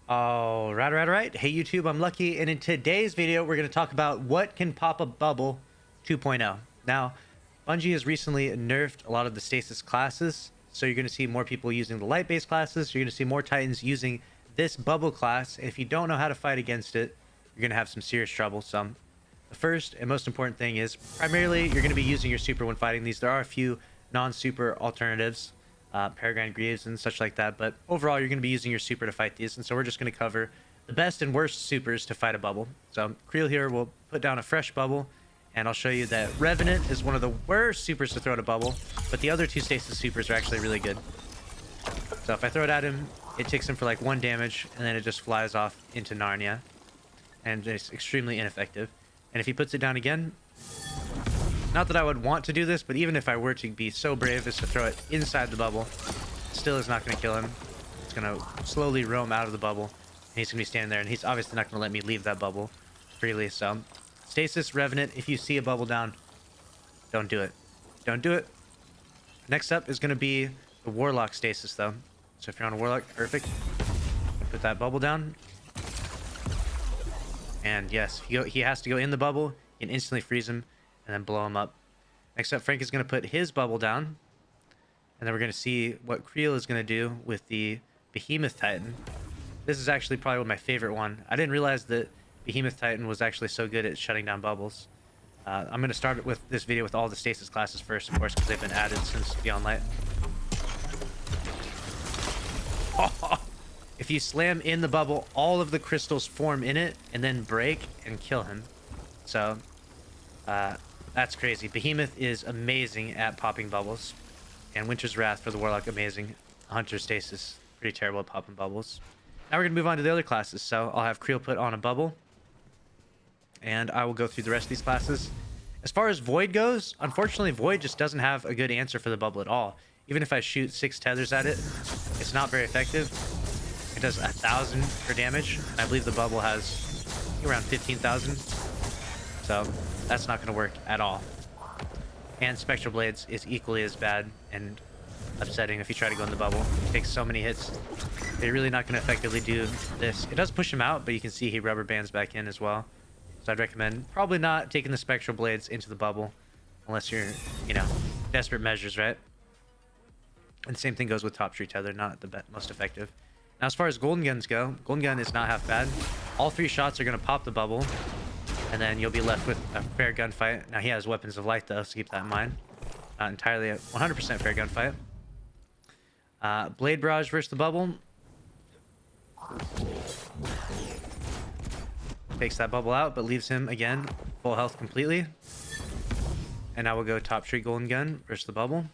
All right. Hey YouTube, I'm Lucky, and in today's video, we're going to talk about what can pop a bubble 2.0. Now, Bungie has recently nerfed a lot of the Stasis classes, so you're going to see more people using the light-based classes. You're going to see more Titans using this bubble class, and if you don't know how to fight against it, you're going to have some serious trouble. So, the first and most important thing is, primarily, you're going to be using your super when fighting these. There are a few non-super alternatives, Peregrine Greaves and such like that, but overall you're going to be using your super to fight these, and so we're just going to cover the best and worst supers to fight a bubble. So Creel here will put down a fresh bubble, and I'll show you that Revenant is one of the worst supers to throw at a bubble, but the other two Stasis supers are actually really good. So if I throw it at him, it takes him for like 1 damage, and then it just flies off into Narnia, and it's extremely ineffective. And if he puts it down again, not that I would want to do this, but even if I were to be so brave as to throw it inside the bubble, it still is not going to kill him. It's going to slowly roam out of the bubble, and he's going to be standing there, and he's obviously not going to let me leave that bubble freely. So, Stasis, Revenant, if you see a bubble down, don't do it. Don't do it. Next up is going to be the Warlock Stasis, though. So if you're on a Warlock, perfect. Put that bubble down. And yes, he has to go in the bubble. You can instantly freeze him and then blow him up. Next up, Frank is going to put his bubble down. And then we're going to see what Creel is going to do with the Behemoth Titan. This is actually probably my favorite one. I didn't realize that Behemoth Titan was actually so good at shutting down bubbles. I'm going to start with this video with all the Stasis classes first, of course, because they've been added since Beyond Light. If you slam in the bubble, all of the crystals form in it and then break and kill him. So, that's crazy. Behemoth is amazing at popping bubbles. And Winter's Wrath for the Warlock, amazing. Hunter Stasis, pretty terrible at popping bubbles. Now we're going to move on to the other classes. So I'll have Creel put on a bubble. And I will go through the rest of these classes. As far as Void goes, unfortunately, Void just doesn't have a good answer for the bubble at all. Even if I shoot 6 tethers at it, it's not very effective. It does 1,000 for damage. And I believe the bubble has around 15,000. So that's not going to work at all. And Spectral Blades is equally as bad and upsetting if you try to go in the bubble. It takes so many hits. They're really not going to effectively do this. It does push him out, but you can see he rubber bands back in as well. So I'd recommend probably not taking the Spectral Blades into the bubble unless you're, desperate measures, right? And the same thing goes with Top Tree Tether, not the most effective. Now, as far as Golden Guns go, Golden Gun is not half bad. All 3 shots are going to pop the bubble, and then you'll be left with a fair gunfight. Now, he has Weapons of Light, though, so keep that in mind. Not entirely a 100% fair gunfight. Blade Barrage versus the bubble. Takes that bubble out, but leaves him, again, full health completely. And now we'll go Top Tree Golden Gun versus the bubble.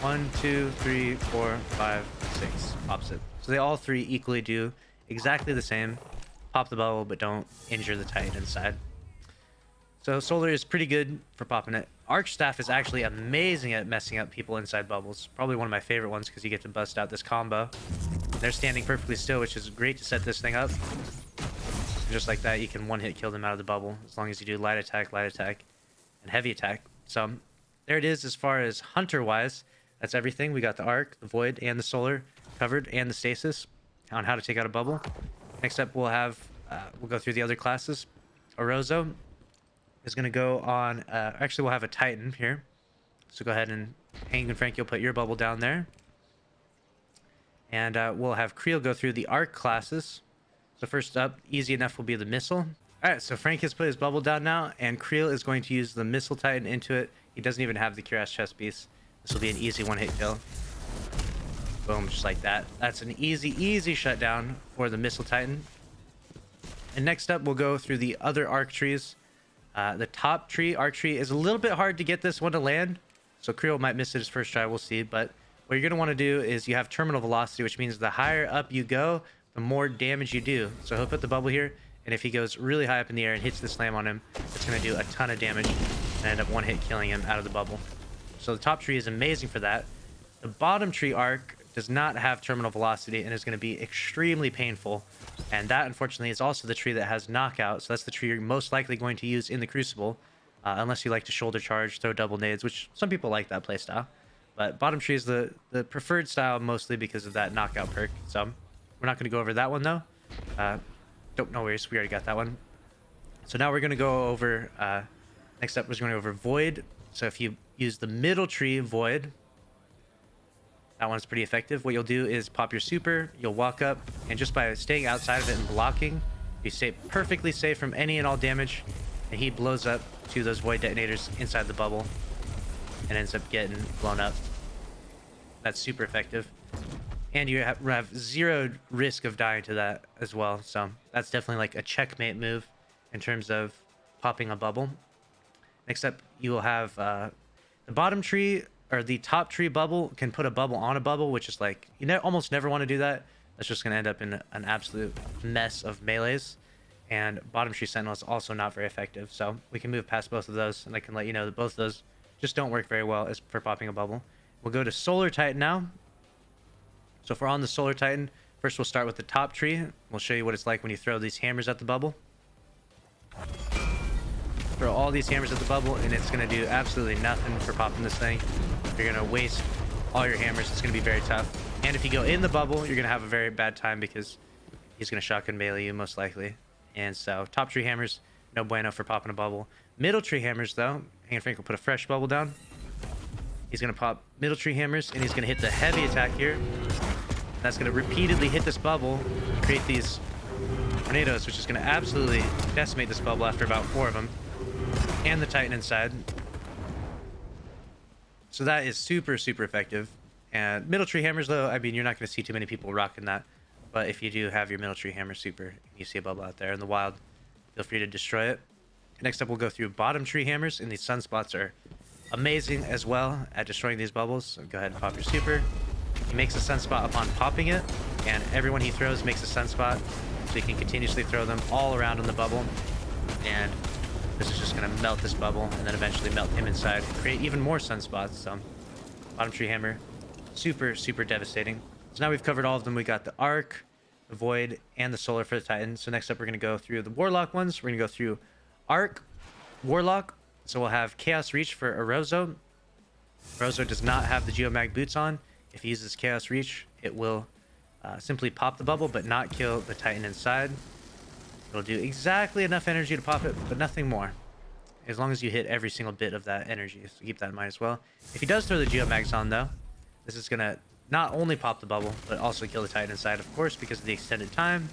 1, 2, 3, 4, 5, 6. Pops it. So they all 3 equally do exactly the same. Pop the bubble, but don't injure the Titan inside. So Solar is pretty good for popping it. Archstaff is actually amazing at messing up people inside bubbles. Probably one of my favorite ones because you get to bust out this combo. They're standing perfectly still, which is great to set this thing up. And just like that, you can one-hit kill them out of the bubble as long as you do light attack, and heavy attack. So there it is as far as Hunter-wise. That's everything. We got the Arc, the Void, and the Solar covered, and the Stasis on how to take out a bubble. Next up, we'll go through the other classes. Orozo is going to go on... actually, we'll have a Titan here. So go ahead and Hank and Frank, you'll put your bubble down there. And we'll have Creel go through the Arc classes. So first up, easy enough, will be the Missile. Alright, so Frank has put his bubble down now, and Creel is going to use the Missile Titan into it. He doesn't even have the Cuirass Chest Piece. This will be an easy one-hit kill. Boom, just like that. That's an easy shutdown for the Missile Titan. And next up, we'll go through the other Arc trees. The top tree, Arc tree, is a little bit hard to get this one to land. So Creel might miss it his first try, we'll see. But what you're going to want to do is you have Terminal Velocity, which means the higher up you go, the more damage you do. So he'll put the bubble here, and if he goes really high up in the air and hits the slam on him, it's going to do a ton of damage and end up one-hit killing him out of the bubble. So the top tree is amazing for that. The bottom tree Arc does not have Terminal Velocity and is going to be extremely painful. And that, unfortunately, is also the tree that has Knockout. So that's the tree you're most likely going to use in the Crucible. Unless you like to shoulder charge, throw double nades, which some people like that playstyle. But bottom tree is the preferred style, mostly because of that knockout perk. So we're not going to go over that one though. Don't no worries, we already got that one. So now we're going to go over next up, we're going to go over void. So if you use the middle tree void, that one's pretty effective. What you'll do is pop your super, you'll walk up, and just by staying outside of it and blocking, you stay perfectly safe from any and all damage, and he blows up to those void detonators inside the bubble and ends up getting blown up. That's super effective, and you have zero risk of dying to that as well. So that's definitely like a checkmate move in terms of popping a bubble. Next up, you will have the bottom tree, or the top tree bubble can put a bubble on a bubble, which is like, you almost never want to do that. That's just going to end up in an absolute mess of melees. And bottom tree sentinel is also not very effective. So we can move past both of those, and I can let you know that both of those just don't work very well as for popping a bubble. We'll go to Solar Titan now. So if we're on the Solar Titan, first we'll start with the top tree. We'll show you what it's like when you throw these hammers at the bubble. Throw all these hammers at the bubble, and it's going to do absolutely nothing for popping this thing. You're going to waste all your hammers. It's going to be very tough. And if you go in the bubble, you're going to have a very bad time because he's going to shotgun melee you most likely. And so top tree hammers, no bueno for popping a bubble. Middle tree hammers though, Hanging Frank will put a fresh bubble down. He's going to pop middle tree hammers, and he's going to hit the heavy attack here. That's going to repeatedly hit this bubble, create these tornadoes, which is going to absolutely decimate this bubble after about 4 of them. And the Titan inside. So that is super, super effective. And middle tree hammers, though, I mean, you're not going to see too many people rocking that. But if you do have your middle tree hammer super, and you see a bubble out there in the wild, feel free to destroy it. Next up, we'll go through bottom tree hammers, and these sunspots are amazing as well at destroying these bubbles. So go ahead and pop your super. He makes a sunspot upon popping it, and everyone he throws makes a sunspot, so he can continuously throw them all around in the bubble. And this is just going to melt this bubble, and then eventually melt him inside and create even more sunspots. So bottom tree hammer, super, super devastating. So now we've covered all of them. We got the Arc, the Void, and the Solar for the Titan. So next up, we're going to go through the Warlock ones. We're going to go through Arc, Warlock. So we'll have Chaos Reach for Arozo. Arozo does not have the Geomag boots on. If he uses Chaos Reach, it will simply pop the bubble, but not kill the Titan inside. It'll do exactly enough energy to pop it, but nothing more. As long as you hit every single bit of that energy. So keep that in mind as well. If he does throw the Geomags on, though, this is going to not only pop the bubble, but also kill the Titan inside, of course, because of the extended time.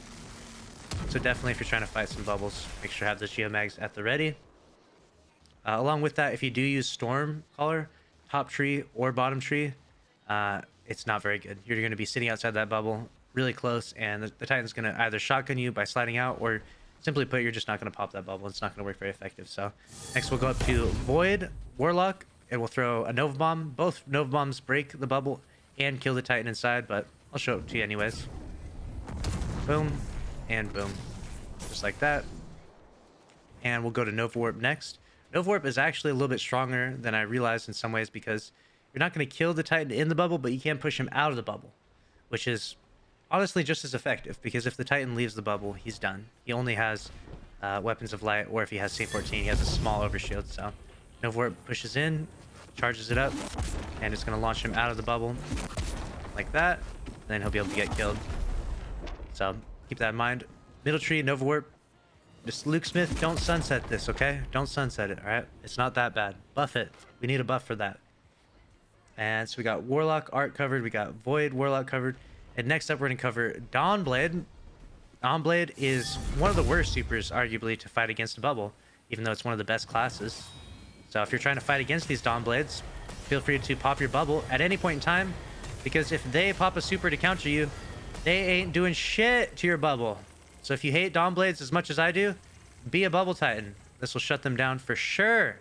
So definitely, if you're trying to fight some bubbles, make sure to have those Geomags at the ready. Along with that, if you do use Storm Caller, top tree or bottom tree, it's not very good. You're going to be sitting outside that bubble really close, and the Titan's going to either shotgun you by sliding out, or simply put, you're just not going to pop that bubble. It's not going to work very effective. So next we'll go up to Void, Warlock, and we'll throw a Nova Bomb. Both Nova Bombs break the bubble and kill the Titan inside, but I'll show it to you anyways. Boom, and boom. Just like that. And we'll go to Nova Warp next. Nova Warp is actually a little bit stronger than I realized in some ways, because you're not going to kill the Titan in the bubble, but you can push him out of the bubble, which is honestly just as effective, because if the Titan leaves the bubble, he's done. He only has Weapons of Light, or if he has C14, he has a small overshield. So Nova Warp pushes in, charges it up, and it's going to launch him out of the bubble like that. And then he'll be able to get killed. So keep that in mind. Middle tree, Nova Warp. Just Luke Smith, don't sunset this, okay? Don't sunset it, all right? It's not that bad. Buff it. We need a buff for that. And so we got Warlock Art covered. We got Void Warlock covered. And next up, we're going to cover Dawnblade. Dawnblade is one of the worst supers, arguably, to fight against a bubble, even though it's one of the best classes. So if you're trying to fight against these Dawnblades, feel free to pop your bubble at any point in time, because if they pop a super to counter you, they ain't doing shit to your bubble. So if you hate Dawnblades as much as I do, be a Bubble Titan. This will shut them down for sure.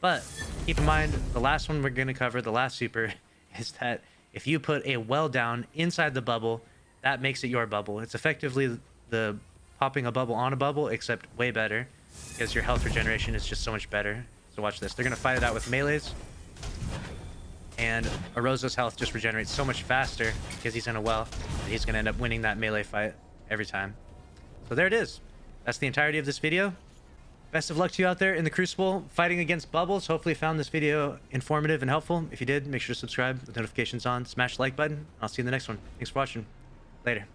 But keep in mind, the last one we're going to cover, the last super, is that if you put a well down inside the bubble, that makes it your bubble. It's effectively the popping a bubble on a bubble, except way better, because your health regeneration is just so much better. So watch this. They're going to fight it out with melees. And Arozo's health just regenerates so much faster because he's in a well, that he's going to end up winning that melee fight every time. So there it is. That's the entirety of this video. Best of luck to you out there in the Crucible fighting against bubbles. Hopefully you found this video informative and helpful. If you did, make sure to subscribe with notifications on, smash the like button. I'll see you in the next one. Thanks for watching. Later.